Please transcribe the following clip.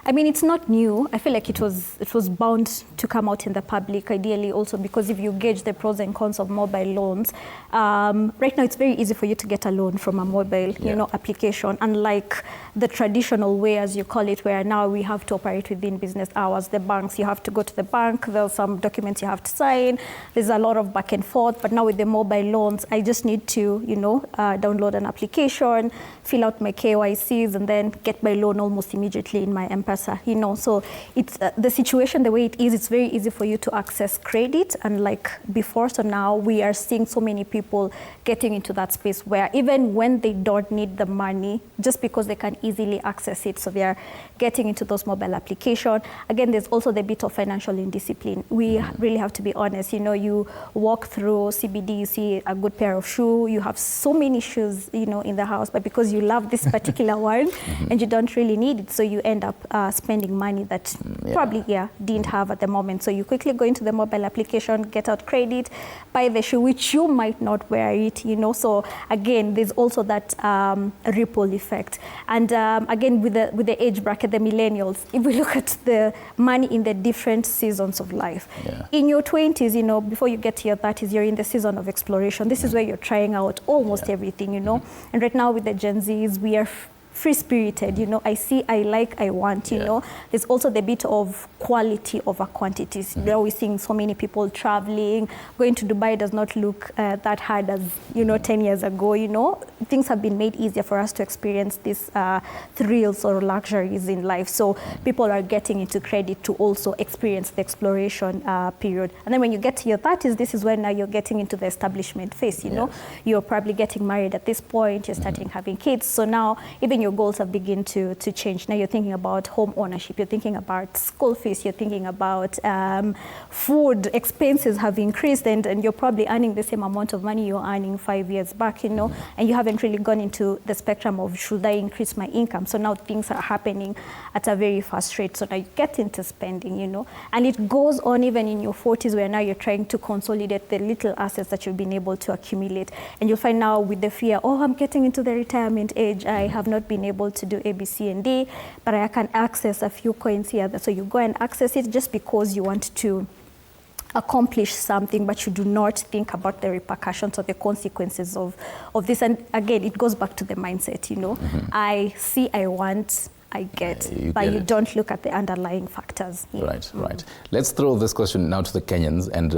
I mean, it's not new. I feel like it was bound to come out in the public, ideally also because if you gauge the pros and cons of mobile loans, right now it's very easy for you to get a loan from a mobile, application, unlike the traditional way, as you call it, where now we have to operate within business hours. The banks, you have to go to the bank, there's some documents you have to sign, there's a lot of back and forth, but now with the mobile loans, I just need to, download an application, fill out my KYCs, and then get my loan almost immediately in my M-Pesa, So it's the situation, the way it is, it's very easy for you to access credit, unlike before. So now we are seeing so many people getting into that space where even when they don't need the money, just because they can easily access it, so they are getting into those mobile applications. Again, there's also the bit of financial indiscipline. We really have to be honest. You walk through CBD, you see a good pair of shoes, you have so many shoes, in the house, but because you love this particular one and you don't really need it, so you end up spending money that probably didn't have at the moment. So you quickly go into the mobile application, get out credit, buy the shoe, which you might not wear it, So again, there's also that ripple effect. And again, with the age bracket, the millennials, if we look at the money in the different seasons of life, in your 20s, before you get to your 30s, you're in the season of exploration. This is where you're trying out almost everything, And right now with the Gen Zs, we are free-spirited, I see, I like, I want, There's also the bit of quality over quantities. We're seeing so many people traveling. Going to Dubai does not look that hard as, 10 years ago, Things have been made easier for us to experience these thrills or luxuries in life. So people are getting into credit to also experience the exploration period. And then when you get to your 30s, this is when now you're getting into the establishment phase, You're probably getting married at this point, you're starting having kids. So now even your goals have begun to change. Now you're thinking about home ownership, you're thinking about school fees, you're thinking about food expenses have increased, and you're probably earning the same amount of money you're earning 5 years back, and you haven't really gone into the spectrum of should I increase my income. So now things are happening at a very fast rate. So now you get into spending, and it goes on even in your 40s, where now you're trying to consolidate the little assets that you've been able to accumulate. And you'll find now with the fear, I'm getting into the retirement age, I have not been able to do A, B, C, and D, but I can access a few coins here. So you go and access it just because you want to accomplish something, but you do not think about the repercussions or the consequences of this. And again, it goes back to the mindset, I see, I want, I get, but you don't look at the underlying factors. Right. Let's throw this question now to the Kenyans and